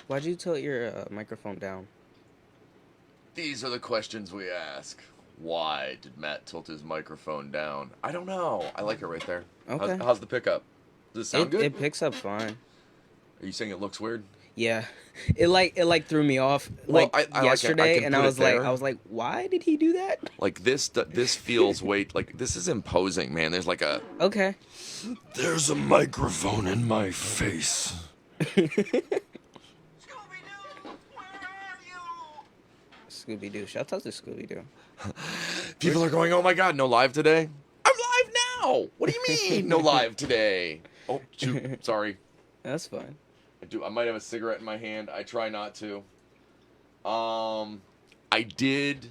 Why'd you tilt your microphone down? These are the questions we ask. Why did Matt tilt his microphone down? I don't know. I like it right there. Okay. How's the pickup? Does it sound good? It picks up fine. Are you saying it looks weird? Yeah, it threw me off Well, like I yesterday, can and put it there. I was like, why did he do that? Like this feels like this is imposing, man. There's like a Okay. there's a microphone in my face. Scooby Doo. Shout out to Scooby Doo. People are going, "Oh my God, no live today." I'm live now. What do you mean, no live today? Oh, shoot. Sorry. That's fine. I might have a cigarette in my hand. I try not to. I did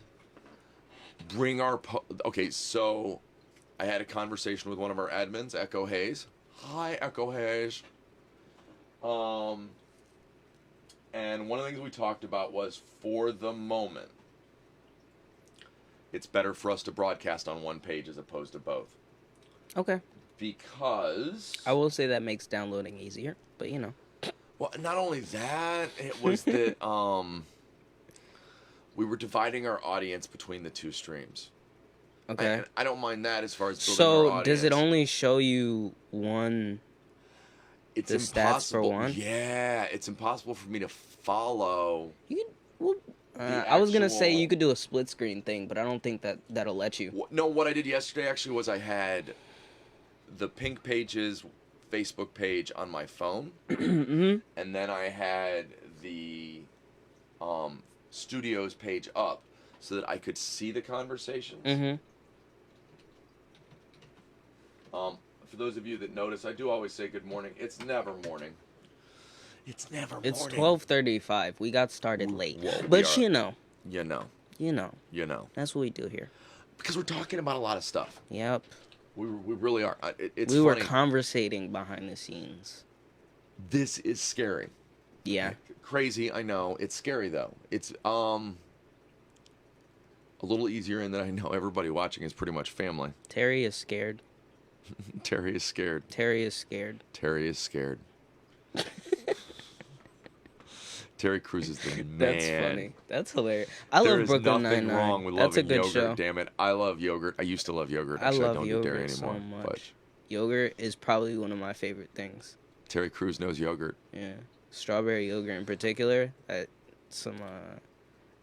bring our... Okay, so I had a conversation with one of our admins, Echo Hayes. Hi, Echo Hayes. And one of the things we talked about was, for the moment, it's better for us to broadcast on one page as opposed to both. Okay. Because... I will say that makes downloading easier, but you know. Well, not only that, it was that we were dividing our audience between the two streams. Okay. I don't mind that as far as building our So audience. does it only show you one? It's the impossible. stats for one? Yeah, it's impossible for me to follow. You can, I was gonna say you could do a split screen thing, but I don't think that'll let you. No, what I did yesterday actually was I had the Pink Pages Facebook page on my phone, Mm-hmm. and then I had the Studios page up so that I could see the conversations. Mm-hmm. For those of you that notice, I do always say good morning. It's never morning. It's never morning. It's 12:35. We got started late, Well, but you know, know, that's what we do here. because we're talking about a lot of stuff. Yep. We really are. It's we were funny. conversating behind the scenes. This is scary. Yeah. Crazy, I know. It's scary though. It's a little easier in that I know everybody watching is pretty much family. Terry is scared. Terry is scared. Terry is scared. Terry is scared. Terry Crews is the man. That's funny. That's hilarious. I love Brooklyn Nine-Nine. There's nothing wrong with That's a loving good yogurt, show. damn it. I love yogurt. I used to love yogurt. I Actually, love I don't yogurt do dairy anymore. so much. But Yogurt is probably one of my favorite things. Terry Crews knows yogurt. Yeah. Strawberry yogurt in particular. Some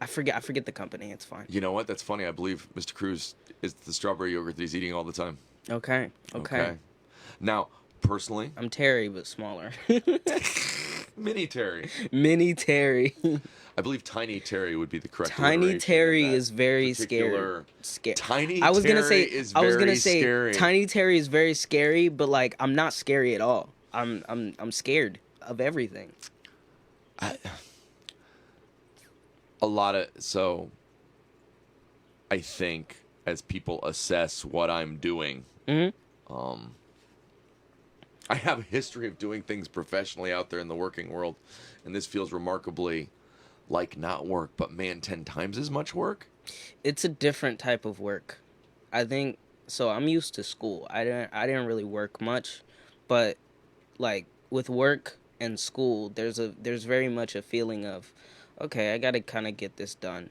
I forget the company. It's fine. You know what? That's funny. I believe Mr. Crews is the strawberry yogurt that he's eating all the time. Okay. Now, personally, I'm Terry, but smaller. Mini Terry. Mini Terry. I believe Tiny Terry would be the correct Tiny alliteration Terry of that is very particular- scary. Tiny I was gonna Terry say. is I was gonna very say. scary. Tiny Terry is very scary, but like I'm not scary at all. I'm scared of everything. I think as people assess what I'm doing, Mm-hmm. I have a history of doing things professionally out there in the working world, and this feels remarkably like not work, but man, 10 times as much work. It's a different type of work. I think so. I'm used to school. I didn't really work much, but like with work and school, there's very much a feeling of, okay, I got to kind of get this done.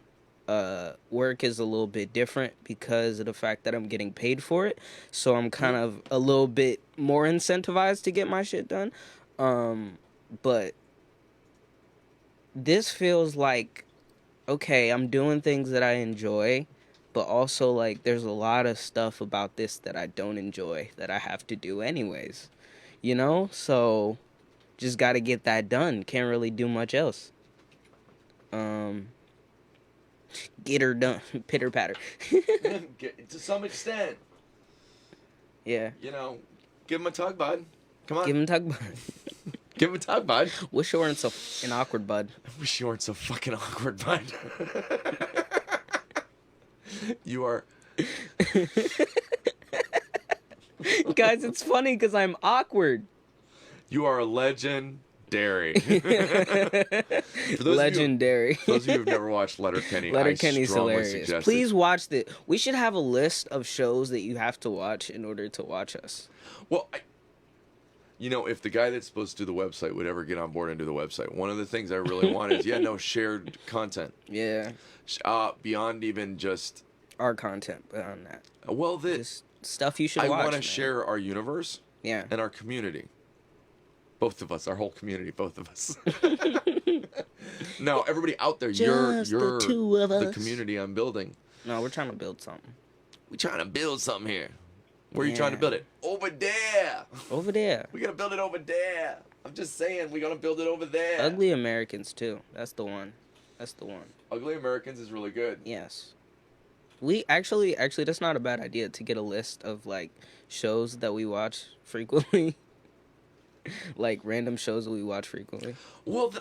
Work is a little bit different because of the fact that I'm getting paid for it, so I'm kind of a little bit more incentivized to get my shit done. But this feels like, okay, I'm doing things that I enjoy, but also like there's a lot of stuff about this that I don't enjoy that I have to do anyways, you know? So just got to get that done. Can't really do much else. Get her done. Pitter patter. To some extent. Yeah. You know, give him a tug, bud. Come on. Give him a tug, bud. Give him a tug, bud. Wish you weren't so an awkward, bud. I wish you weren't so fucking awkward, bud. You are... Guys, it's funny because I'm awkward. You are a legendary. Legendary. For those of you who've never watched Letterkenny, Letterkenny's I strongly hilarious. suggest Please it. watch the. We should have a list of shows that you have to watch in order to watch us. Well, if the guy that's supposed to do the website would ever get on board and do the website, one of the things I really want is shared content. Yeah. Beyond even just Our content, but on that. well, Just stuff you should I watch. want to man. share our universe Yeah. and our community. Both of us, our whole community, both of us. No, everybody out there, you're the two of the us. community I'm building. No, we're trying to build something. We're trying to build something here. Where are you Yeah. trying to build it? Over there. Over there. We're gonna build it over there. I'm just saying, we're gonna build it over there. Ugly Americans too. That's the one. That's the one. Ugly Americans is really good. Yes. We actually that's not a bad idea to get a list of like shows that we watch frequently. Like random shows that we watch frequently. Well,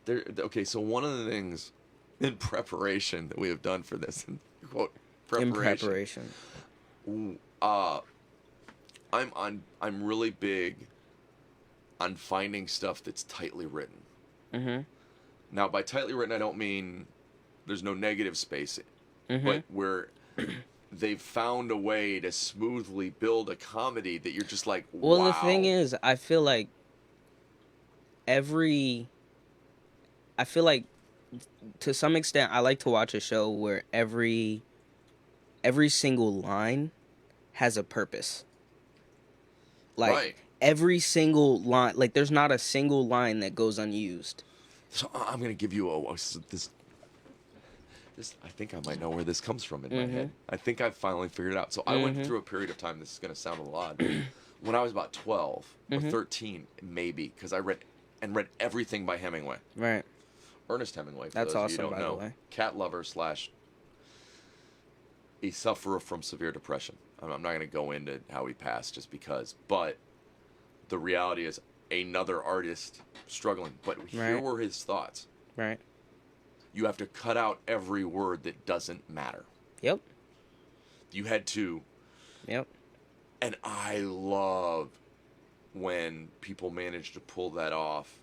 okay, so one of the things in preparation that we have done for this, in quote, In preparation. I'm really big on finding stuff that's tightly written. Mm-hmm. Now, by tightly written, I don't mean there's no negative space, Mm-hmm. but where they've found a way to smoothly build a comedy that you're just like, Well, wow. the thing is, I feel like to some extent, I like to watch a show where every single line has a purpose. Like Right. every single line, like there's not a single line that goes unused. So I'm gonna give you this. I think I might know where this comes from in my head. I think I've finally figured it out. So I went through a period of time. This is gonna sound a lot. When I was about 12 or 13, maybe, because I read everything by Hemingway. Right. Ernest Hemingway. For That's those of you who awesome, don't by the know. way. Cat lover / a sufferer from severe depression. I'm not going to go into how he passed just because, but the reality is another artist struggling. But here Right. were his thoughts. Right. You have to cut out every word that doesn't matter. Yep. You had to, Yep. and I love when people manage to pull that off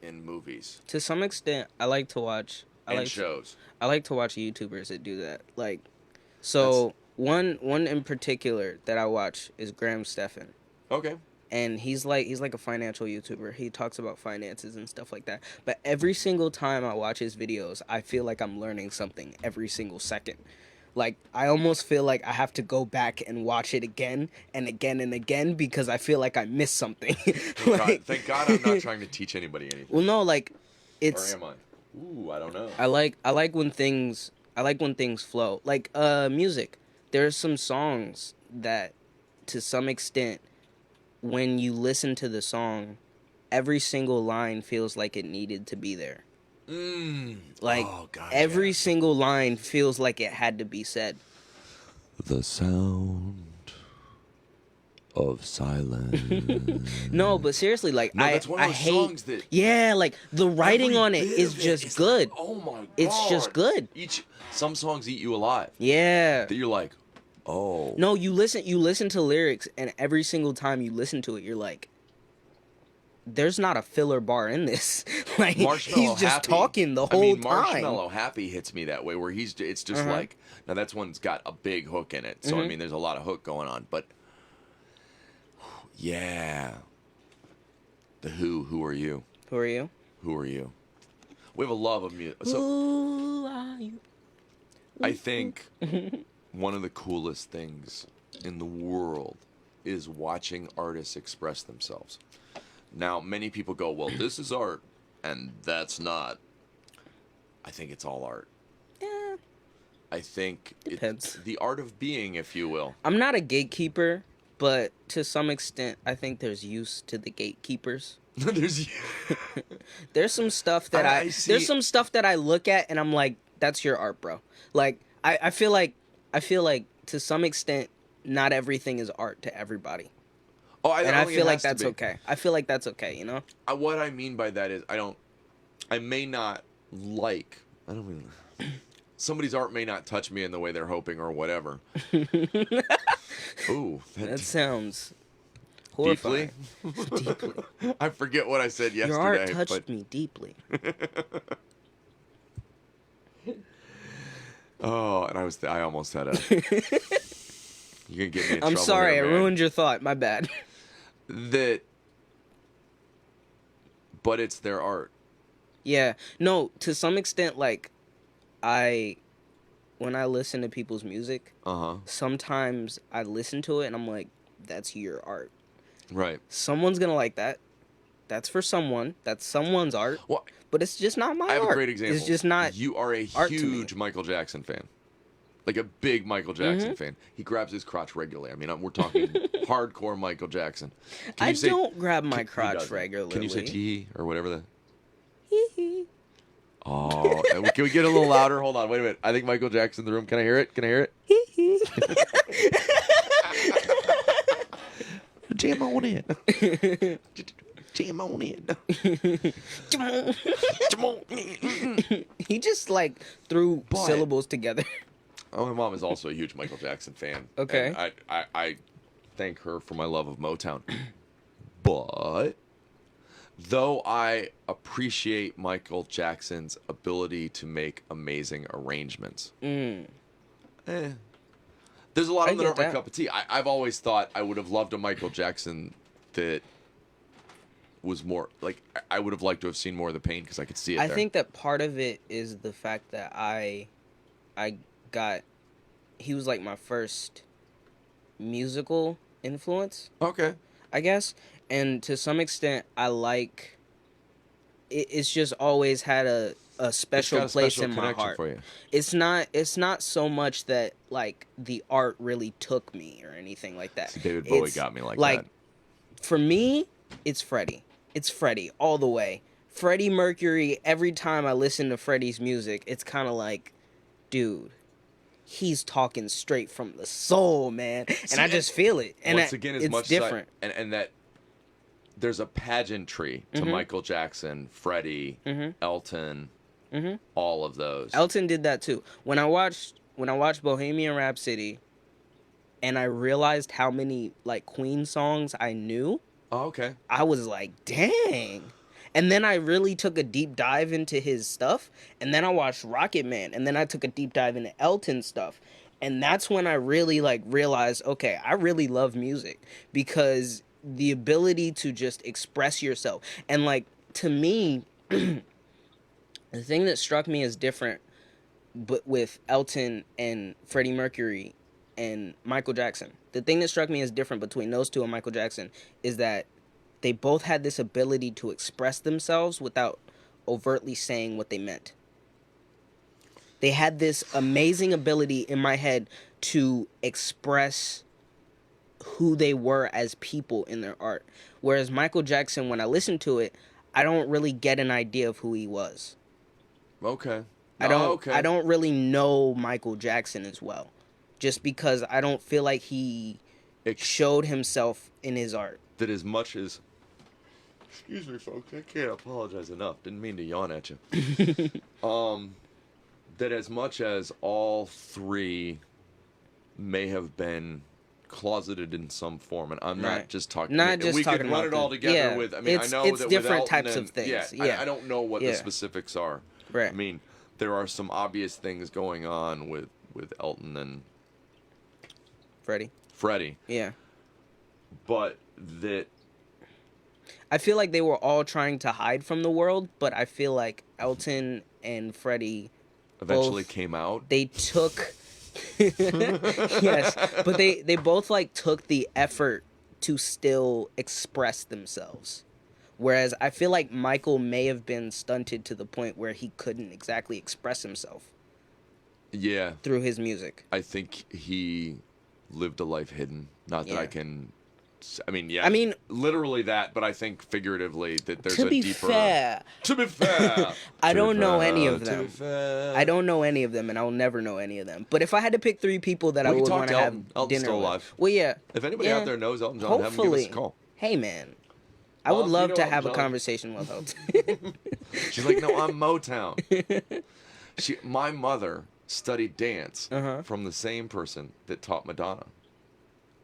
in movies To some extent, I like to watch. and shows. I like to watch YouTubers that do that. Like, so one in particular that I watch is Graham Stephan, Okay. and he's like a financial YouTuber. He talks about finances and stuff like that. But every single time I watch his videos, I feel like I'm learning something every single second. Like, I almost feel like I have to go back and watch it again and again and again because I feel like I missed something. Thank God I'm not trying to teach anybody anything. Well, no, like, Or it's. am I? Ooh, I don't know. I like when things flow. Like music. There's some songs that to some extent when you listen to the song, every single line feels like it needed to be there. Like Oh, God, every yeah. single line feels like it had to be said. The sound of silence. No, but seriously, like No, I that's one of I those hate songs that yeah, like the writing every on it bit is of just is good. like, oh my God. It's just good. Some songs eat you alive. Yeah. That you're like, oh. No, you listen to lyrics, and every single time you listen to it, you're like, there's not a filler bar in this. Like, Marshmallow he's just Happy. talking the whole I mean, time. Marshmallow Happy hits me that way, where it's just like, now that's one's got a big hook in it. So, I mean, there's a lot of hook going on. But, yeah. The Who are you? Who are you? Who are you? We have a love of music. So, Who are you? I think one of the coolest things in the world is watching artists express themselves. Now, many people go, well, this is art, and that's not. I think it's all art. Yeah. I think it's Depends. the art of being, if you will. I'm not a gatekeeper, but to some extent, I think there's use to the gatekeepers. There's There's some stuff that I see- there's some stuff that I look at and I'm like, that's your art, bro. Like I feel like to some extent, not everything is art to everybody. Oh, I And don't I think feel it like has to that's be. okay. I feel like that's okay, you know? What I mean by that is I may not like. I don't mean. Somebody's art may not touch me in the way they're hoping or whatever. Ooh, That sounds deeply. horrifying. Deeply. I forget what I said yesterday. Your art touched but, me deeply. Oh, and I almost had a. You can get me in I'm trouble sorry, here, I man. ruined your thought. My bad. that, but it's their art. Yeah. No, to some extent, like, I when I listen to people's music, Uh-huh. sometimes I listen to it and I'm like, that's your art. Right. Someone's gonna like that. That's for someone. That's someone's art. Well, But it's just not my I have art. a great example. It's just not. You are a art to me. huge Michael Jackson fan. Like a big Michael Jackson fan. He grabs his crotch regularly. I mean, we're talking hardcore Michael Jackson. I don't grab my he crotch doesn't. regularly. Can you say tee or whatever the... Hee-hee. Oh, can we get a little louder? Hold on, wait a minute. I think Michael Jackson's in the room. Can I hear it? Can I hear it? Hee-hee. Jam on in. Jam on in. Jam on in. He just like threw But- syllables together. Oh, my mom is also a huge Michael Jackson fan. Okay. And I thank her for my love of Motown. But though I appreciate Michael Jackson's ability to make amazing arrangements, there's a lot I of them that get aren't my that. cup of tea. I've always thought I would have loved a Michael Jackson that was more like I would have liked to have seen more of the pain because I could see it. I there. think that part of it is the fact that he was like my first musical influence, Okay. I guess. And to some extent, I like it's just always had a special It's got a place special in my connection heart. for you. It's not so much that like the art really took me or anything like that. See, David Bowie It's, got me like like that. for me, it's Freddie. It's Freddie all the way. Freddie Mercury, every time I listen to Freddie's music, it's kind of like, dude, he's talking straight from the soul, man. And I just feel it. And Once again, as it's much different. as and that there's a pageantry to Michael Jackson, Freddie, Elton, all of those. Elton did that too. When I watched Bohemian Rhapsody and I realized how many like Queen songs I knew, Oh, okay. I was like, dang. And then I really took a deep dive into his stuff. And then I watched Rocket Man. And then I took a deep dive into Elton stuff. And that's when I really like realized, okay, I really love music. Because the ability to just express yourself. And like, to me, the thing that struck me as different but with Elton and Freddie Mercury and Michael Jackson, the thing that struck me as different between those two and Michael Jackson is that they both had this ability to express themselves without overtly saying what they meant. They had this amazing ability in my head to express who they were as people in their art. Whereas Michael Jackson, when I listen to it, I don't really get an idea of who he was. Okay. I Okay. don't really know Michael Jackson as well. Just because I don't feel like he showed himself in his art. That as much as... Excuse me, folks. I can't apologize enough. Didn't mean to yawn at you. That as much as all three may have been closeted in some form, and I'm not Right. just talking... Not just we talking could run about it all the- together yeah, with... I mean, it's- I know it's that different with Elton types of and- things, Yeah, yeah. I don't know what Yeah. the specifics are. Right. I mean, there are some obvious things going on with Elton and Freddie, Yeah. but that... I feel like they were all trying to hide from the world, but I feel like Elton and Freddie eventually both- came out. they took yes, but they both like took the effort to still express themselves. Whereas I feel like Michael may have been stunted to the point where he couldn't exactly express himself Yeah, through his music. I think he lived a life hidden. Not that Yeah. I can... I mean, yeah. I mean- literally that, but I think figuratively that there's To a be deeper... fair, To be fair. I To be don't know fair, any of to them. be fair. I don't know any of them, and I'll never know any of them. But if I had to pick three people that We I can would talk want to to have Elton. Elton's dinner still with, alive. well, yeah. If anybody Yeah. out there knows Elton John, have him give us a Hopefully. call. Hey, man. I would Mom, love you to know have a Elton John? conversation with Elton. She's like, no, I'm Motown. My mother studied dance Uh-huh. from the same person that taught Madonna,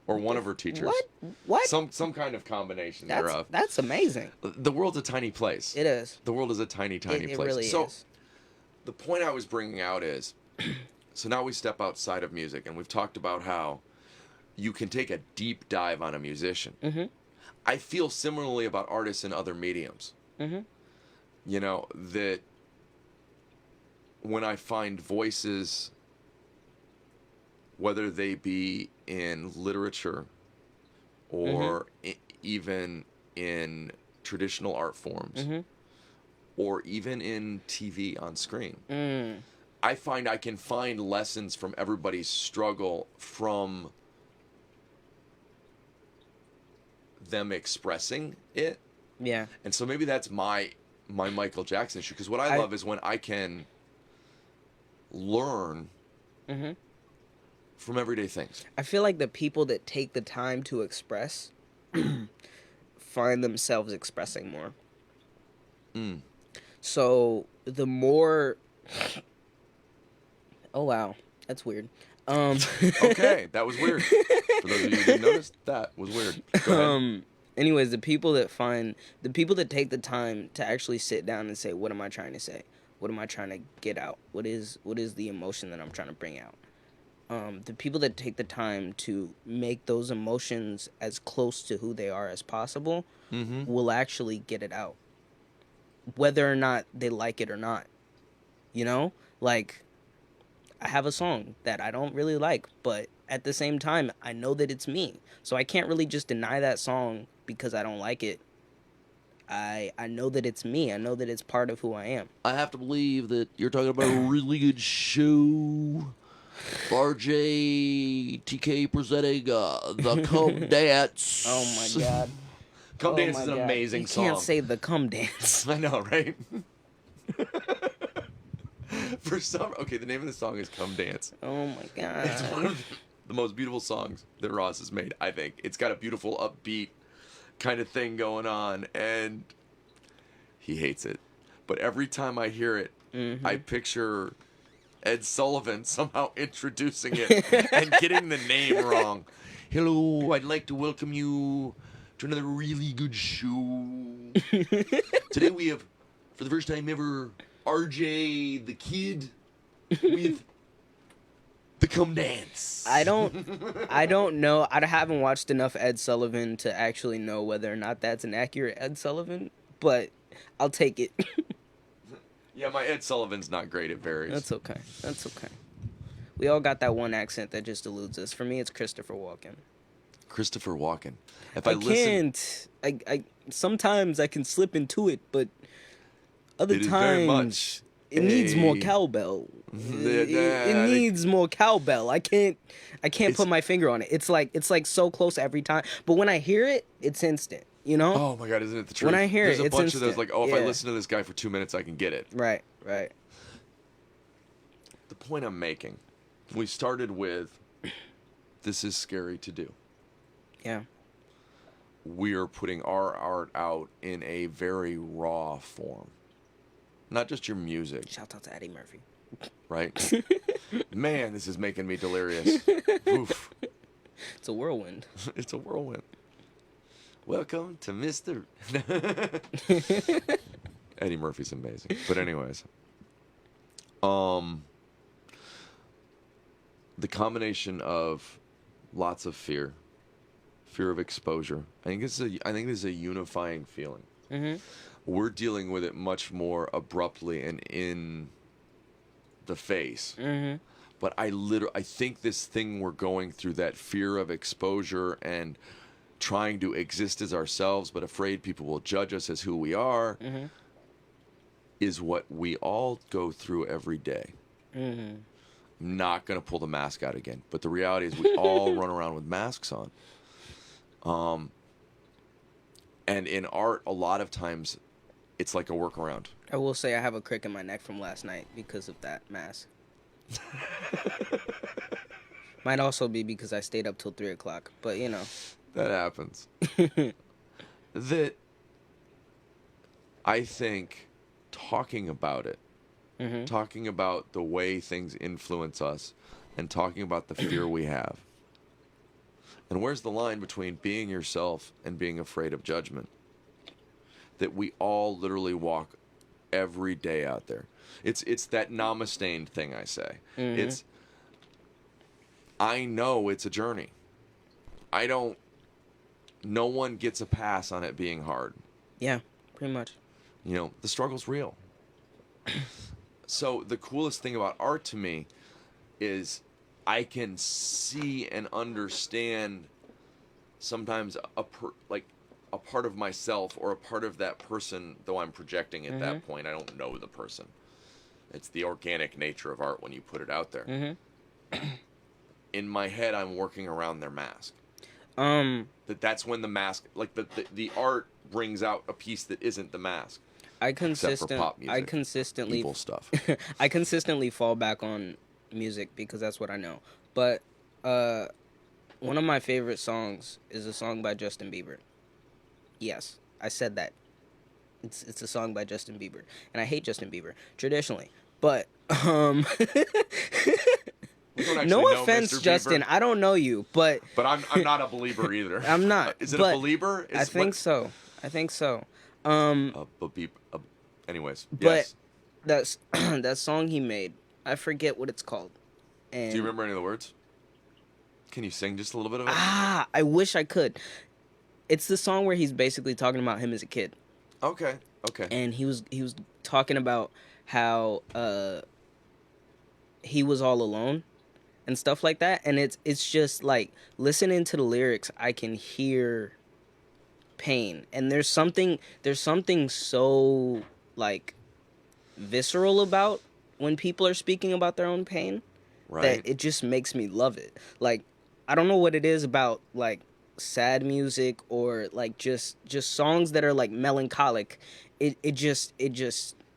or one of her teachers. What? What? Some kind of combination thereof. That's amazing. The world's a tiny place. It is. The world is a tiny, tiny It place. really so is. the point I was bringing out is, so now we step outside of music, and we've talked about how you can take a deep dive on a musician. Mm-hmm. I feel similarly about artists in other mediums. Mhm. You know, that when I find voices, whether they be in literature Mhm. or even in traditional art forms Mhm. or even in TV on screen, Mm. I find I can find lessons from everybody's struggle from them expressing it. Yeah. And so maybe that's my Michael Jackson issue, because what I I. love is when I can learn Mhm. from everyday things. I feel like the people that take the time to express find themselves expressing more. Mm. So the more. Oh wow, that's weird. Um. Okay, that was weird. For those of you who didn't notice, that was weird. Go ahead. Anyways, the people that take the time to actually sit down and say, what am I trying to say? What am I trying to get out? What is the emotion that I'm trying to bring out? The people that take the time to make those emotions as close to who they are as possible Mm-hmm. will actually get it out, whether or not they like it or not. You know, like I have a song that I don't really like, but at the same time, I know that it's me. So I can't really just deny that song because I don't like it. I know that it's me. I know that it's part of who I am. I have to believe that you're talking about a really good show. RJ TK presenting the Come Dance. Oh my god. Come Oh Dance my is an god. amazing You song. can't say the come dance. I know, right? For some, okay, the name of the song is "Come Dance." Oh my It's one god. of the most beautiful songs that Ross has made. I think it's got a beautiful, upbeat kind of thing going on, and he hates it. But every time I hear it, I picture Ed Sullivan somehow introducing it and getting the name wrong. Hello, I'd like to welcome you to another really good show. Today we have, for the first time ever, RJ the Kid with the Come Dance. I don't know. I haven't watched enough Ed Sullivan to actually know whether or not that's an accurate Ed Sullivan, but I'll take it. Yeah, my Ed Sullivan's not great. It varies. That's okay. That's okay. We all got that one accent that just eludes us. For me, it's Christopher Walken. Christopher Walken. If I I listen, can't. I sometimes I can slip into it, but other it is very much times it needs more a- cowbell. It I think needs more cowbell. I can't it's. put my finger on it. It's like so close every time. But when I hear it, it's instant. You know? Oh my God, isn't it the truth? When I hear There's it, a it's bunch of those instant. like, oh, if I Yeah. listen to this guy for 2 minutes, I can get it. Right. Right. The point I'm making, we started with, this is scary to do. Yeah. We are putting our art out in a very raw form. Not just your music, Shout out to Eddie Murphy. right? Man, this is making me delirious. Oof. It's a whirlwind. It's a whirlwind. Welcome to Mr. Eddie Murphy's amazing. But anyways, the combination of lots of fear of exposure. I think this is a unifying feeling. Mm-hmm. We're dealing with it much more abruptly and in the face. Mm-hmm. But I think this thing we're going through, that fear of exposure and trying to exist as ourselves, but afraid people will judge us as who we are, Mm-hmm. is what we all go through every day. Mm-hmm. I'm not going to pull the mask out again, but the reality is we all run around with masks on. And in art, a lot of times, it's like a workaround. I will say I have a crick in my neck from last night because of that mask. Might also be because I stayed up till 3:00, but you know. That happens. That I think talking about it, Mm-hmm. talking about the way things influence us, and talking about the fear we have. And where's the line between being yourself and being afraid of judgment? That we all literally walk every day out there. It's that namaste thing I say. Mm-hmm. I know it's a journey. I don't no one gets a pass on it being hard. Yeah, pretty much. You know, the struggle's real. So the coolest thing about art to me is I can see and understand sometimes like a part of myself or a part of that person, though I'm projecting at that point. I don't know the person. It's the organic nature of art when you put it out there. In my head, I'm working around their mask. That's when the mask, like the art brings out a piece that isn't the mask. I Except for pop music, consistently evil stuff. I consistently fall back on music because that's what I know. But one of my favorite songs is a song by Justin Bieber. Yes, I said that. It's a song by Justin Bieber, and I hate Justin Bieber traditionally. But We don't actually no know offense, Mr. Justin. Bieber, I don't know you, but I'm not a believer either. I'm not. Is it but a believer? I think so. Anyways, But yes. that song he made, I forget what it's called. And Do you remember any of the words? Can you sing just a little bit of it? I wish I could. It's the song where he's basically talking about him as a kid. Okay. And he was talking about how he was all alone and stuff like that, and it's just like listening to the lyrics, I can hear pain, and there's something so like visceral about when people are speaking about their own pain, Right. that it just makes me love it. Like, I don't know what it is about like sad music or like just songs that are like melancholic. It just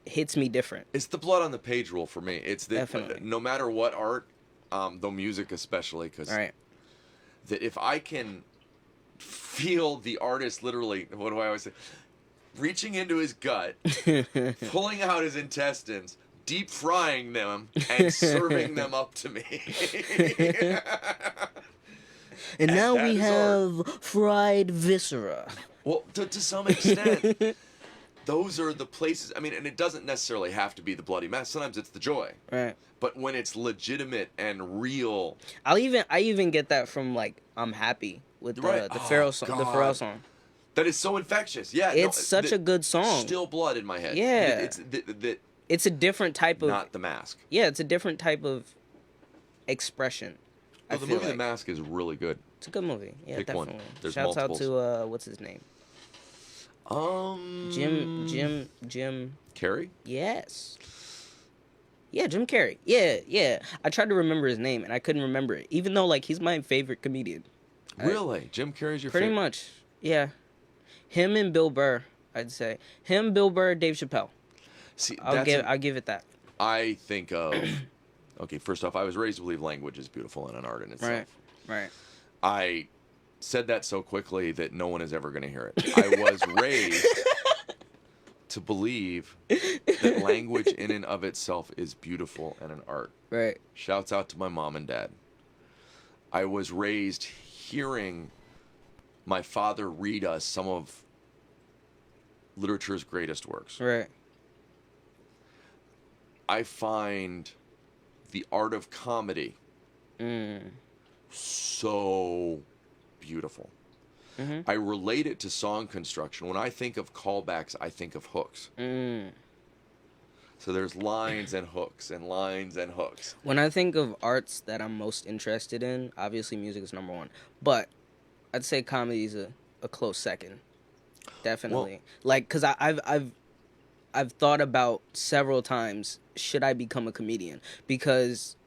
hits me different. It's the blood on the page rule for me. It's that Definitely. no matter what art, though music especially, because All right. that if I can feel the artist literally, what do I always say? Reaching into his gut, pulling out his intestines, deep frying them, and serving them up to me. And now that we is have fried viscera. Well, to some extent, those are the places. I mean, and it doesn't necessarily have to be the bloody mess. Sometimes it's the joy. Right. But when it's legitimate and real, I even get that from like I'm Happy with Right. the Oh, Pharrell song. The God. Pharrell song. that is so infectious. Yeah, It's such a good song. Still blood in my head. Yeah. It's It's a different type of not The Mask. yeah. It's a different type of expression. Well, the movie The Mask is really good. It's a good movie. Yeah, Pick one. definitely. There's Shouts multiples. out to what's his name? Jim. Carrey? Yes. Yeah, Jim Carrey. Yeah. I tried to remember his name and I couldn't remember it, even though like he's my favorite comedian. Really? Jim Carrey's your Pretty favorite? much. Yeah. Him and Bill Burr, I'd say. Him, Bill Burr, Dave Chappelle. See, I'll give it that. I think of. Okay, first off, I was raised to believe language is beautiful and an art in itself. Right. I said that so quickly that no one is ever going to hear it. I was raised to believe that language in and of itself is beautiful and an art. Right. Shouts out to my mom and dad. I was raised hearing my father read us some of literature's greatest works. Right. I find the art of comedy so beautiful. I relate it to song construction. When I think of callbacks, I think of hooks. So there's lines and hooks and lines and hooks. When I think of arts that I'm most interested in, obviously music is number one. But I'd say comedy is a close second. Definitely. Like, because I've thought about several times, should I become a comedian? Because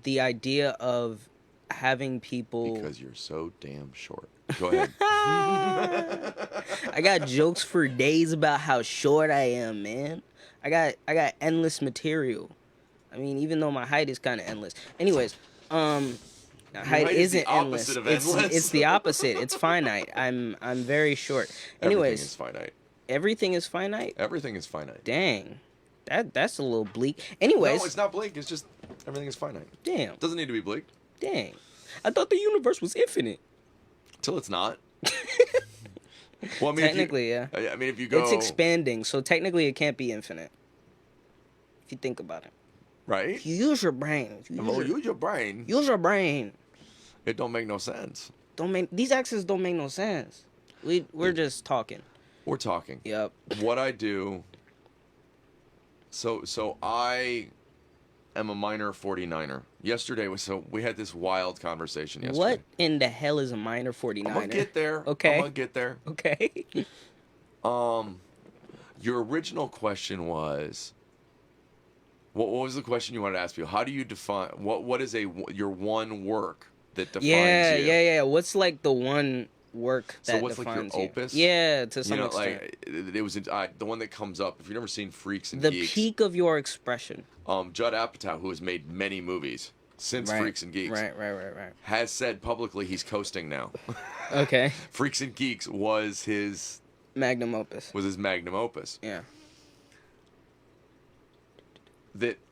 the idea of having people... Because you're so damn short. Go ahead. I got jokes for days about how short I am, man. I got endless material. I mean, even though my height is kind of endless. Anyways, height isn't endless. It's the opposite. It's finite. I'm very short. Anyways, Everything is finite. Everything is finite? Everything is finite. Dang. That's a little bleak. Anyways. No, it's not bleak. It's just everything is finite. Damn. It doesn't need to be bleak. Dang. I thought the universe was infinite. Till it's not. Well, I mean, technically, yeah. I mean, if you go... It's expanding, so technically it can't be infinite. If you think about it. Right? If you use your brain. Use your brain. Use your brain. It don't make no sense. these accents don't make no sense. We're just talking. We're talking. Yep. What I do. So I am a minor 49er. Yesterday was we had this wild conversation yesterday. What in the hell is a minor I'm gonna 49er? get there. Okay. I'm gonna get there. Okay. Your original question was, what was the question you wanted to ask me? How do you define what is your one work that defines you? Yeah. What's like the one work that what's defines like your you? opus? Yeah, to some extent. Like it was the one that comes up. If you've never seen Freaks and The Geeks, peak of your expression. Judd Apatow, who has made many movies since Freaks and Geeks, Right. has said publicly he's coasting now. Okay. Freaks and Geeks was his Magnum opus. magnum opus. Yeah.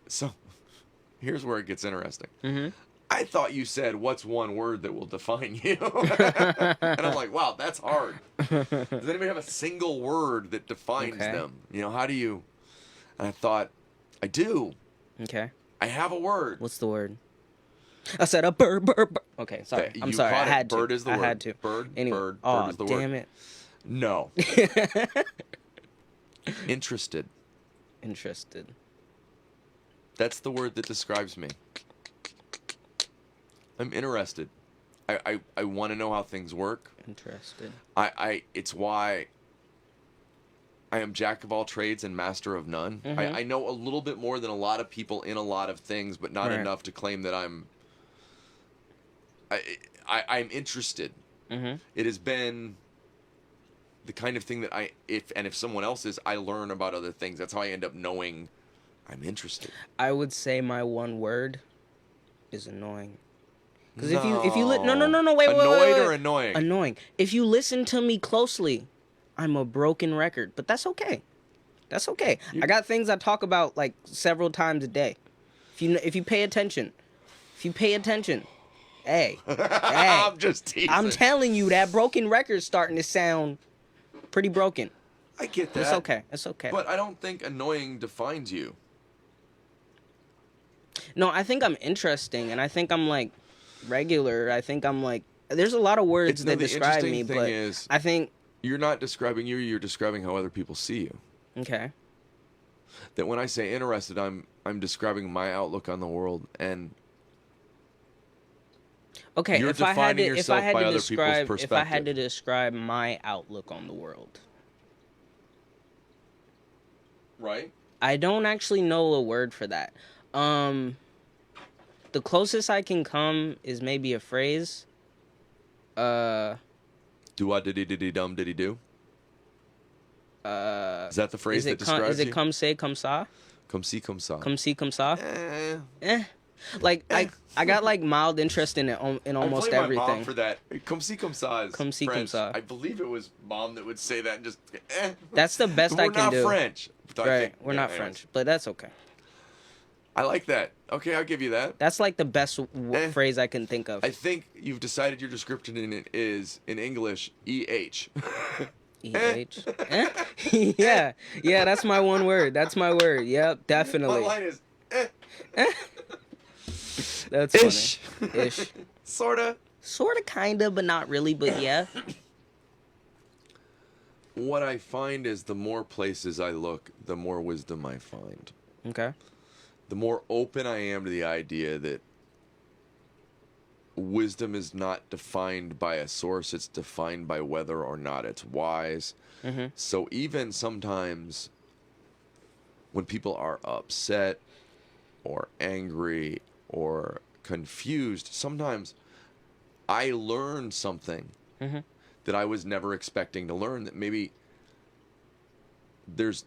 So here's where it gets interesting. Mm-hmm. I thought you said, what's one word that will define you? And I'm like, wow, that's hard. Does anybody have a single word that defines them? How do you... And I thought, I do. Okay. I have a word. What's the word? I said a bird. Okay, sorry. I'm sorry. I had to. Bird is the word. I had to. Bird is the word. Damn it. No. Interested. Interested. That's the word that describes me. I'm interested. I want to know how things work. Interested. It's why I am jack of all trades and master of none. Mm-hmm. I know a little bit more than a lot of people in a lot of things, but not enough to claim that I'm interested. Mm-hmm. It has been the kind of thing that if someone else is, I learn about other things. That's how I end up knowing I'm interested. I would say my one word is annoying. Because No. if you no wait Annoyed or annoying? Annoying. If you listen to me closely, I'm a broken record, but that's okay. I got things I talk about like several times a day. If you pay attention, hey, I'm just teasing. I'm telling you that broken record's starting to sound pretty broken. I get that. It's okay. But I don't think annoying defines you. No, I think I'm interesting, and I think I'm like regular. I think I'm like there's a lot of words that describe me, but I think you're not describing you. You're describing how other people see you. Okay. That when I say interested, I'm describing my outlook on the world, and okay. You're if I had defining to, if yourself I had by to other people's describe, if I perspective. had to describe my outlook on the world, right? I don't actually know a word for that. The closest I can come is maybe a phrase. Do what diddy diddy dum diddy do? Is that the phrase that describes you? Is it come say, come sa? Come see, come saw. Come see, come sa? Like I got like mild interest in almost I blame everything. my mom for that. Come see, come saw. Come see, come French. saw. I believe it was mom that would say that and just. That's the best I can do. We're not French. Right, we're not French, but that's okay. I like that. Okay, I'll give you that. That's like the best phrase I can think of. I think you've decided your description in it is in English EH. EH. Yeah, that's my one word. That's my word. Yep, definitely. My line is That's ish. Funny. Ish. Sorta, kinda, but not really. But yeah. What I find is the more places I look, the more wisdom I find. Okay. The more open I am to the idea that wisdom is not defined by a source, it's defined by whether or not it's wise. Mm-hmm. So even sometimes when people are upset or angry or confused, sometimes I learn something that I was never expecting to learn, that maybe there's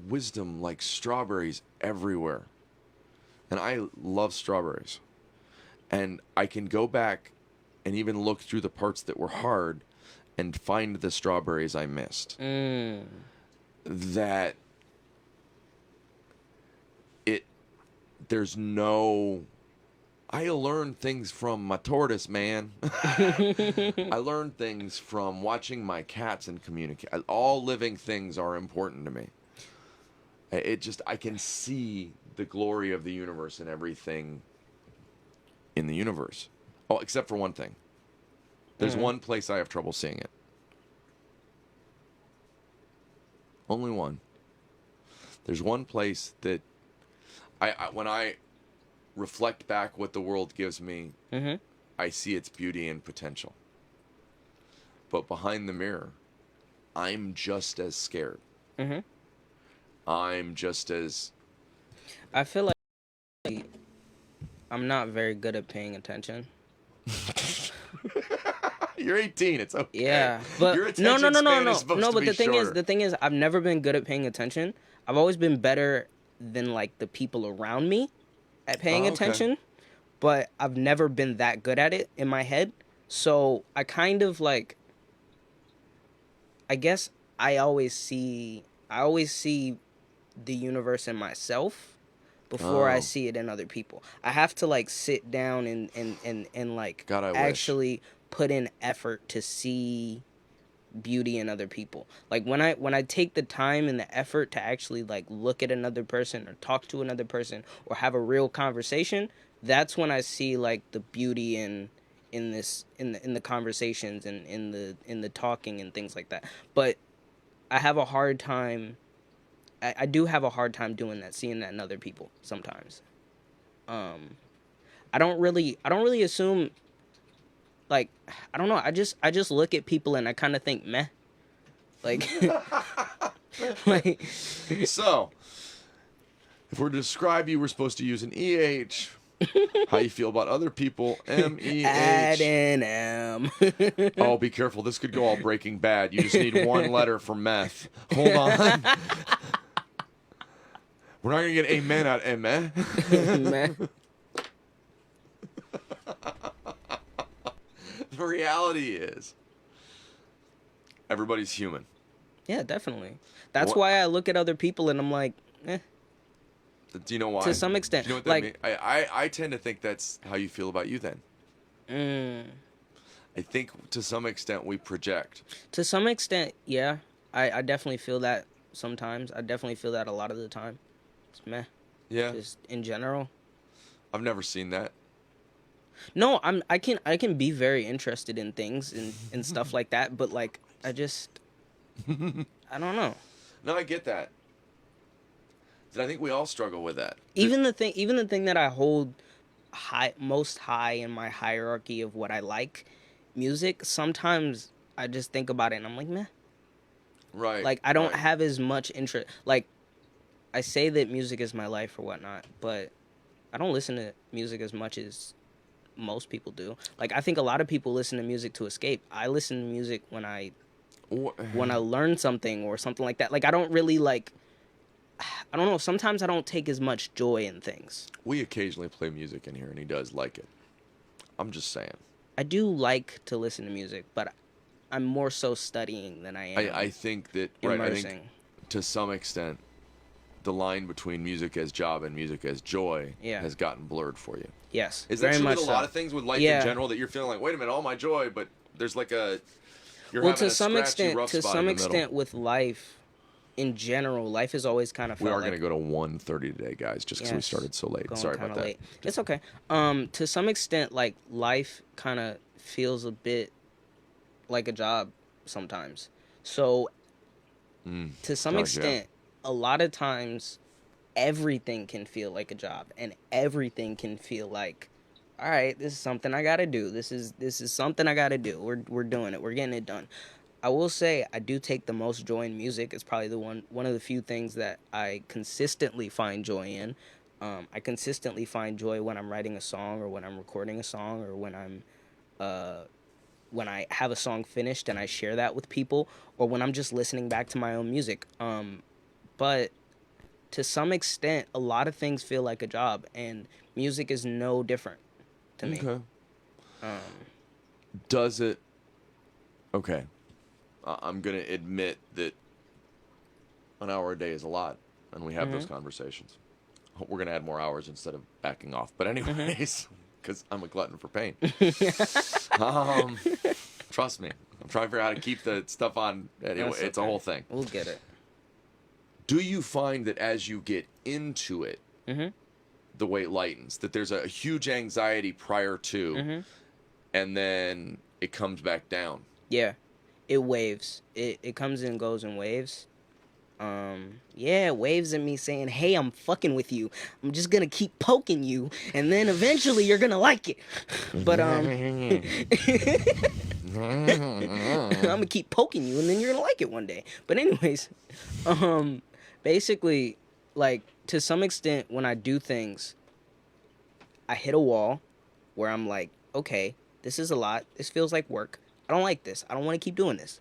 wisdom like strawberries everywhere. And I love strawberries. And I can go back and even look through the parts that were hard and find the strawberries I missed. That there's no... I learned things from my tortoise, man. I learned things from watching my cats and communicate. All living things are important to me. I can see the glory of the universe and everything in the universe. Oh, except for one thing. There's one place I have trouble seeing it. Only one. There's one place that I when I reflect back what the world gives me, I see its beauty and potential. But behind the mirror, I'm just as scared. I'm just as... I feel like I'm not very good at paying attention. You're 18. It's okay. Yeah, but Your attention span is supposed to but be the thing is, I've never been good at paying attention. I've always been better than like the people around me at paying attention, but I've never been that good at it in my head. So I kind of like, I guess I always see the universe in myself before I see it in other people. I have to like sit down and like God, I actually put in effort to see beauty in other people. Like when I take the time and the effort to actually like look at another person or talk to another person or have a real conversation, that's when I see like the beauty in the conversations and in the talking and things like that. But I have a hard time. I do have a hard time doing that, seeing that in other people sometimes. I don't really assume. Like, I don't know. I just look at people and I kind of think, meh. Like, like. So, if we're to describe you, we're supposed to use an EH. How you feel about other people? MEH. Add an M. Oh, be careful. This could go all Breaking Bad. You just need one letter for meth. Hold on. We're not going to get amen out of meh. Meh. The reality is, everybody's human. Yeah, definitely. That's why I look at other people and I'm like, eh. Do you know why? To some extent. Do you know what that like, means? I tend to think that's how you feel about you then. I think to some extent we project. To some extent, yeah. I definitely feel that sometimes. I definitely feel that a lot of the time. It's meh. Yeah. Just in general. I've never seen that. No, I can be very interested in things and stuff like that, but like I don't know. No, I get that. I think we all struggle with that. Even the thing that I hold most high in my hierarchy of what I like, music, sometimes I just think about it and I'm like, meh. Right. Like I don't have as much interest. Like I say that music is my life or whatnot, but I don't listen to music as much as most people do. Like I think a lot of people listen to music to escape. I listen to music when I learn something or something like that. Like I don't really like, I don't know, sometimes I don't take as much joy in things. We occasionally play music in here and he does like it. I'm just saying. I do like to listen to music, but I'm more so studying than I am I think that immersing. Right, I think to some extent the line between music as job and music as joy has gotten blurred for you. Yes. Is that true with a lot of things with life in general that you're feeling like, wait a minute, all my joy, but there's like a to some extent with life in general, life has always kind of felt we are going to go to 1:30 today, guys, just because we started so late. Sorry about that. Late. It's okay. To some extent, like life kind of feels a bit like a job sometimes. So to some extent, a lot of times everything can feel like a job and everything can feel like, all right, this is something I got to do. This is something I got to do. We're doing it. We're getting it done. I will say I do take the most joy in music. It's probably one of the few things that I consistently find joy in. I consistently find joy when I'm writing a song or when I'm recording a song or when I have a song finished and I share that with people or when I'm just listening back to my own music. But to some extent, a lot of things feel like a job, and music is no different to me. Okay. Does it... Okay. I'm going to admit that an hour a day is a lot, and we have those conversations. We're going to add more hours instead of backing off. But anyways, because I'm a glutton for pain. Trust me. I'm trying to figure out how to keep the stuff on. Anyway, it's a whole thing. We'll get it. Do you find that as you get into it, the weight lightens? That there's a huge anxiety prior to, and then it comes back down. Yeah, it waves. It comes and goes in waves. Yeah, waves at me saying, "Hey, I'm fucking with you. I'm just gonna keep poking you, and then eventually you're gonna like it." But I'm gonna keep poking you, and then you're gonna like it one day. But anyways, um, basically, like to some extent, when I do things, I hit a wall where I'm like, okay, this is a lot. This feels like work. I don't like this. I don't want to keep doing this.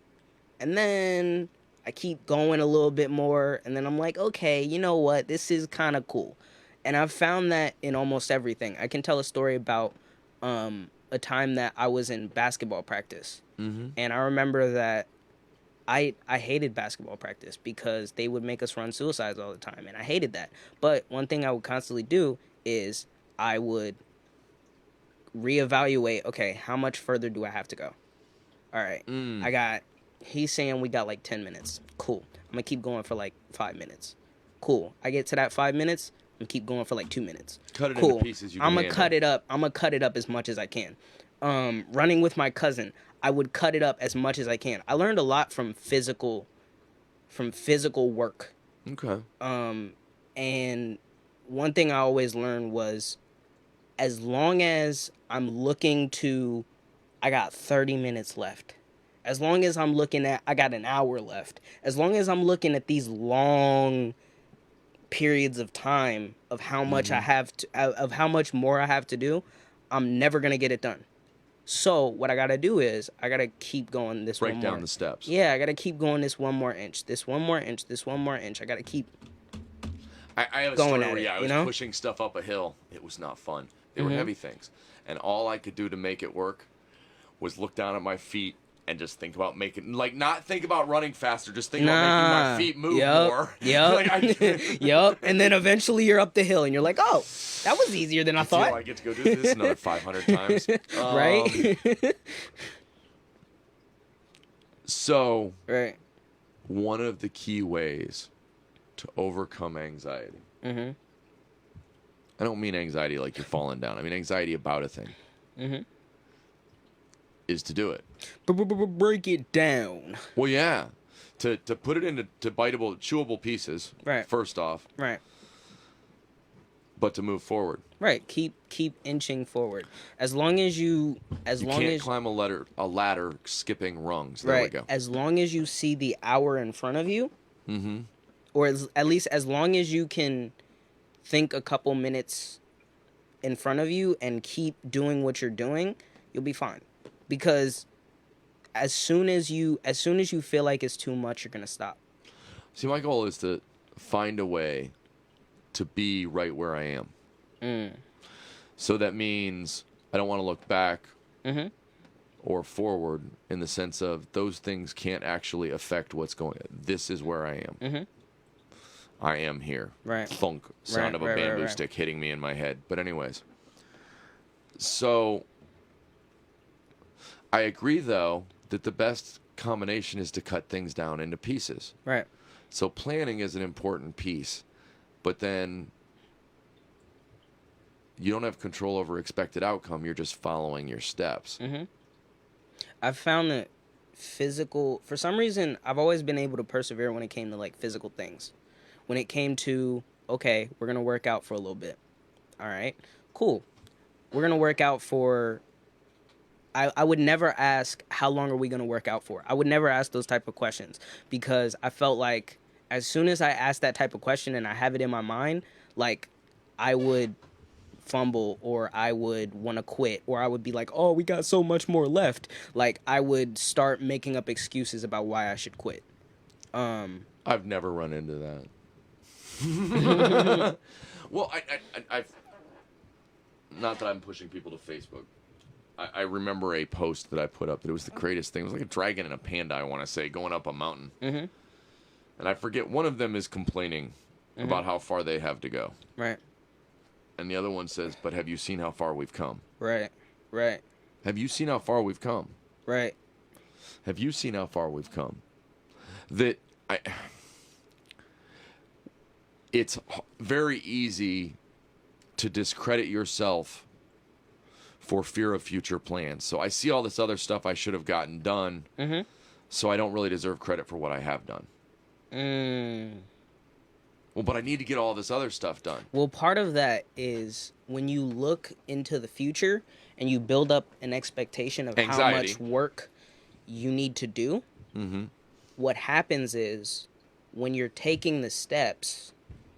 And then I keep going a little bit more, and then I'm like, okay, you know what? This is kind of cool. And I've found that in almost everything. I can tell a story about a time that I was in basketball practice. Mm-hmm. And I remember that I hated basketball practice because they would make us run suicides all the time, and I hated that. But one thing I would constantly do is I would reevaluate, okay, how much further do I have to go? All right, he's saying we got like 10 minutes. Cool. I'm going to keep going for like 5 minutes. Cool. I get to that 5 minutes, I'm going to keep going for like 2 minutes. Cut it Cool. into pieces you can I'm going to handle. cut it up. I'm going to cut it up as much as I can. Running with my cousin, I would cut it up as much as I can. I learned a lot from physical work. Okay. And one thing I always learned was, as long as I'm looking to, I got 30 minutes left. As long as I'm looking at, I got an hour left. As long as I'm looking at these long periods of time of how much I have to, of how much more I have to do, I'm never gonna get it done. So what I gotta do is I gotta keep going this Break one down more. the steps. Yeah, I gotta keep going this one more inch, this one more inch, this one more inch. I gotta keep. I have a going story at where it, I you was know? pushing stuff up a hill. It was not fun. They were heavy things. And all I could do to make it work was look down at my feet and just think about making, like, not think about running faster, just think about making my feet move more. Yep. Yep. And then eventually you're up the hill and you're like, oh, that was easier than I thought. I get to go do this another 500 times. Right? So, Right. one of the key ways to overcome anxiety. Mm-hmm. I don't mean anxiety like you're falling down. I mean anxiety about a thing. Mm-hmm. Is to do it. Break it down. Well, yeah. To put it into biteable, chewable pieces. Right. First off. Right. But to move forward. Right. Keep inching forward. As long as you can't climb a ladder skipping rungs. There we go. As long as you see the hour in front of you. Mm-hmm. Or at least as long as you can think a couple minutes in front of you and keep doing what you're doing, you'll be fine. Because as soon as you feel like it's too much, you're gonna stop. See, my goal is to find a way to be right where I am. So that means I don't want to look back or forward in the sense of those things can't actually affect what's going on. This is where I am. I am here. Right. Thunk. Sound of a bamboo stick hitting me in my head. But anyways. So I agree, though, that the best combination is to cut things down into pieces. Right. So planning is an important piece, but then you don't have control over expected outcome. You're just following your steps. I've found that for some reason, I've always been able to persevere when it came to like physical things. When it came to, okay, we're going to work out for a little bit. All right, cool. We're going to work out for, I would never ask, how long are we going to work out for? I would never ask those type of questions because I felt like as soon as I asked that type of question and I have it in my mind, like I would fumble or I would want to quit or I would be like, oh, we got so much more left. Like I would start making up excuses about why I should quit. I've never run into that. Well, I've not that I'm pushing people to Facebook. I remember a post that I put up that it was the greatest thing. It was like a dragon and a panda, I want to say, going up a mountain. And I forget, one of them is complaining about how far they have to go. Right. And the other one says, but have you seen how far we've come? Right. Right. Have you seen how far we've come? Right. Have you seen how far we've come? That it's very easy to discredit yourself for fear of future plans. So I see all this other stuff I should have gotten done, so I don't really deserve credit for what I have done. Well, but I need to get all this other stuff done. Well, part of that is when you look into the future and you build up an expectation of Anxiety. how much work you need to do, what happens is when you're taking the steps,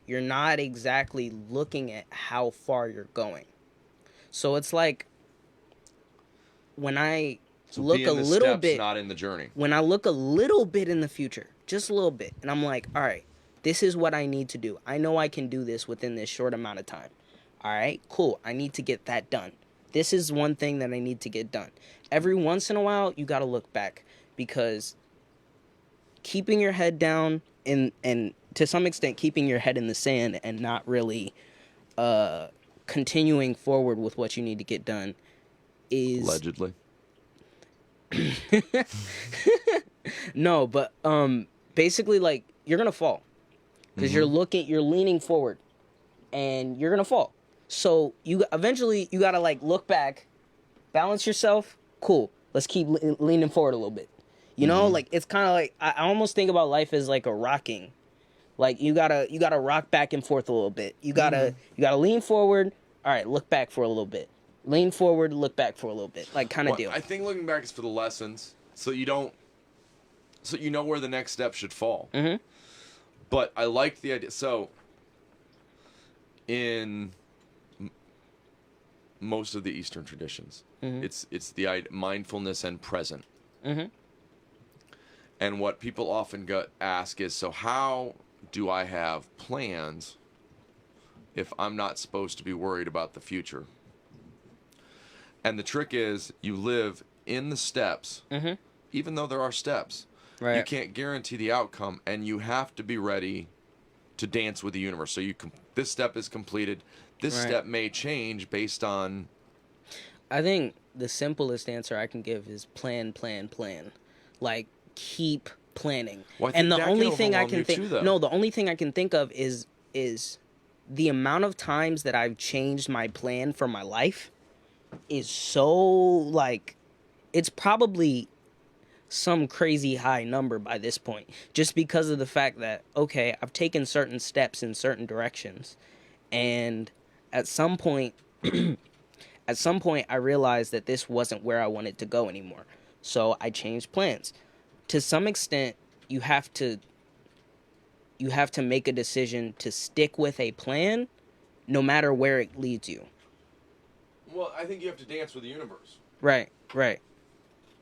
you're not exactly looking at how far you're going. So it's like when I look be a in the little steps, bit, not in the journey. when I look a little bit in the future, just a little bit, and I'm like, all right, this is what I need to do. I know I can do this within this short amount of time. All right, cool. I need to get that done. This is one thing that I need to get done. Every once in a while, you got to look back, because keeping your head down and to some extent keeping your head in the sand and not really continuing forward with what you need to get done is Allegedly. no, but basically, like, you're gonna fall because you're leaning forward and you're gonna fall. So you eventually you gotta like look back, balance yourself. Cool, let's keep leaning forward a little bit. You know, like, it's kind of like I almost think about life as like a rocking. Like, you gotta rock back and forth a little bit. You gotta lean forward. All right, look back for a little bit. Lean forward, look back for a little bit, like, kind of deal. I think looking back is for the lessons, so you know where the next step should fall. But I liked the idea. So in most of the Eastern traditions, it's the mindfulness and present. And what people often ask is, so how do I have plans if I'm not supposed to be worried about the future? And the trick is, you live in the steps, even though there are steps. Right. You can't guarantee the outcome, and you have to be ready to dance with the universe. So this step is completed. This step may change based on... I think the simplest answer I can give is plan. Like, keep planning. Well, and the only thing I overwhelm can you think too, though. no, the only thing I can think of is the amount of times that I've changed my plan for my life is so, like, it's probably some crazy high number by this point, just because of the fact that, okay, I've taken certain steps in certain directions, and at some point I realized that this wasn't where I wanted to go anymore. So I changed plans. To some extent, you have to make a decision to stick with a plan no matter where it leads you. Well, I think you have to dance with the universe. Right.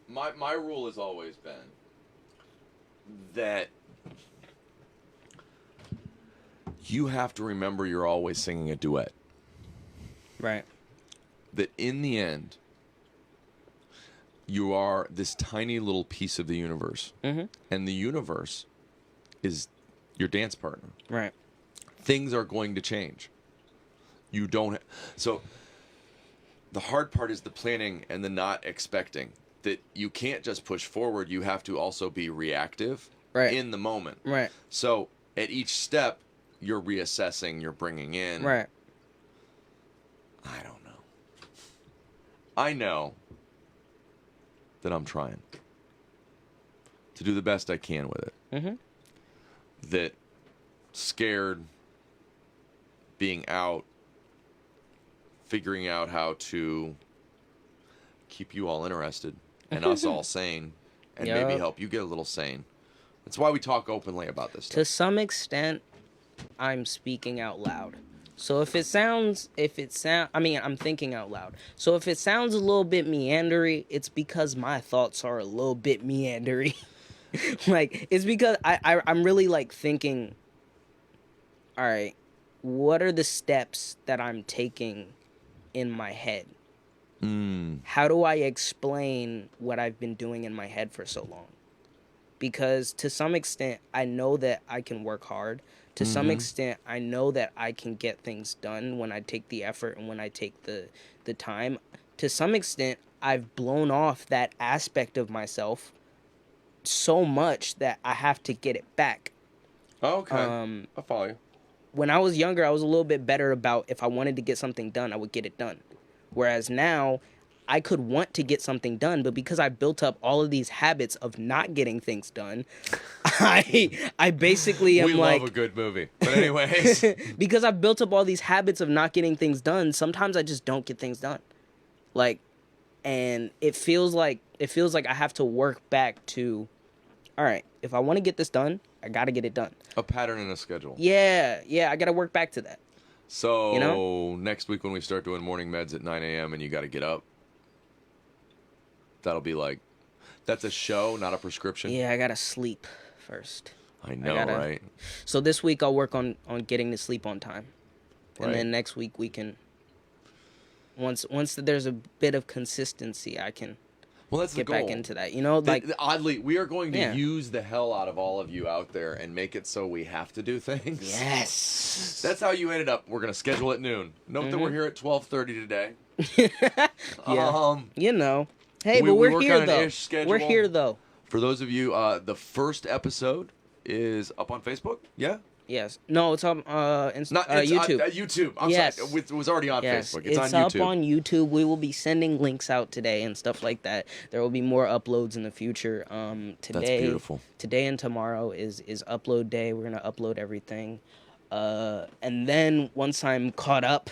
My rule has always been that you have to remember you're always singing a duet. Right. That in the end, you are this tiny little piece of the universe. And the universe is your dance partner. Right. Things are going to change. You don't... So the hard part is the planning and the not expecting. That you can't just push forward. You have to also be reactive in the moment. Right. So at each step, you're reassessing, you're bringing in. Right. I don't know. I know that I'm trying to do the best I can with it. That scared, being out, figuring out how to keep you all interested and us all sane, and maybe help you get a little sane. That's why we talk openly about this stuff. To some extent, I'm speaking out loud. So I'm thinking out loud. So if it sounds a little bit meandery, it's because my thoughts are a little bit meandery. Like, it's because I'm really, like, thinking, all right, what are the steps that I'm taking in my head? How do I explain what I've been doing in my head for so long? Because to some extent, I know that I can work hard. To some extent, I know that I can get things done when I take the effort and when I take the time. To some extent, I've blown off that aspect of myself so much that I have to get it back. Okay. I'll follow you. When I was younger, I was a little bit better about, if I wanted to get something done, I would get it done. Whereas now, I could want to get something done, but because I built up all of these habits of not getting things done, I basically am We like love a good movie. But anyways, because I've built up all these habits of not getting things done, sometimes I just don't get things done. Like, and it feels like I have to work back to, all right, if I want to get this done, I got to get it done. a pattern and a schedule. Yeah, I got to work back to that. So You know? next week when we start doing morning meds at 9 a.m. and you got to get up, that'll be like, that's a show, not a prescription. Yeah, I got to sleep first. I know, gotta- right? So this week I'll work on getting to sleep on time. And Right. then next week we can once there's a bit of consistency, I can Well, that's get the goal. back into that. You know, like Oddly, we are going to Yeah. use the hell out of all of you out there and make it so we have to do things. yes. That's how you ended up. We're gonna schedule at noon. Note that we're here at 12:30 today. Yeah. You know. Hey, we but we're work here on an though. ish schedule. We're here though. For those of you, the first episode is up on Facebook. Yeah, Yes. No, it's on it's YouTube. YouTube. I'm Yes. sorry, it was already on Yes, Facebook. It's on up YouTube. on YouTube. We will be sending links out today and stuff like that. There will be more uploads in the future. Today, beautiful. Today and tomorrow is upload day. We're gonna upload everything, and then once I'm caught up,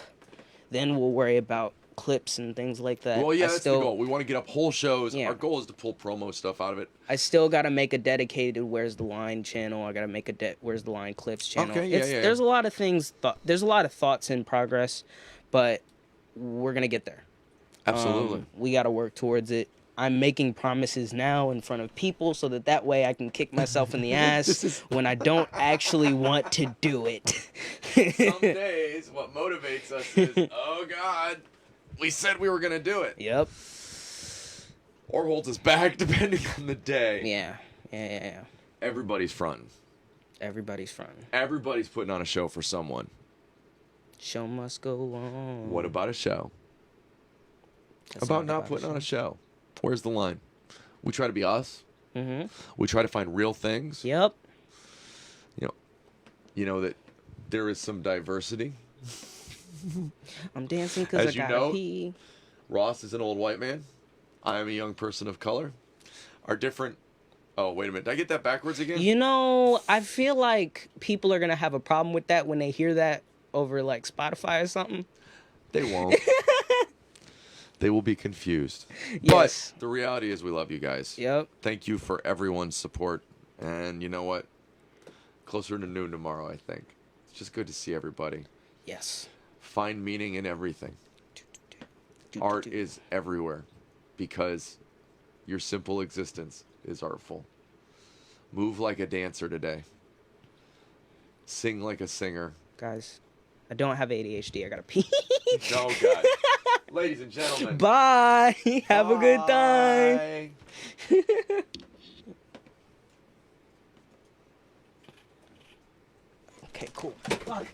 then we'll worry about clips and things like that. Well, yeah, I that's still, the goal. We want to get up whole shows. Yeah. Our goal is to pull promo stuff out of it. I still got to make a dedicated Where's the Line channel. I got to make a Where's the Line clips channel. Okay, yeah. There's a lot of things. There's a lot of thoughts in progress, but we're gonna get there. Absolutely. We got to work towards it. I'm making promises now in front of people so that way I can kick myself in the ass when I don't actually want to do it. Some days, what motivates us is, oh God, we said we were gonna do it, Yep. or holds us back depending on the day. Yeah. Everybody's fronting. Everybody's fronting. Everybody's putting on a show for someone. Show must go on. What about a show? That's About not putting on a show. Where's the line? We try to be us. Mm-hmm. We try to find real things. Yep. You know that there is some diversity. I'm dancing because I As you gotta know, pee. Ross is an old white man. I am a young person of color. Are different. Oh, wait a minute. Did I get that backwards again? You know, I feel like people are gonna have a problem with that when they hear that over like Spotify or something. They won't. They will be confused. Yes. But the reality is we love you guys. Yep. Thank you for everyone's support. And you know what? Closer to noon tomorrow, I think. It's just good to see everybody. Yes. Find meaning in everything. Art is everywhere because your simple existence is artful. Move like a dancer today. Sing like a singer. Guys, I don't have ADHD. I gotta pee. Oh, God. Ladies and gentlemen. Bye. Have a good time. Bye. Okay, cool. Fuck.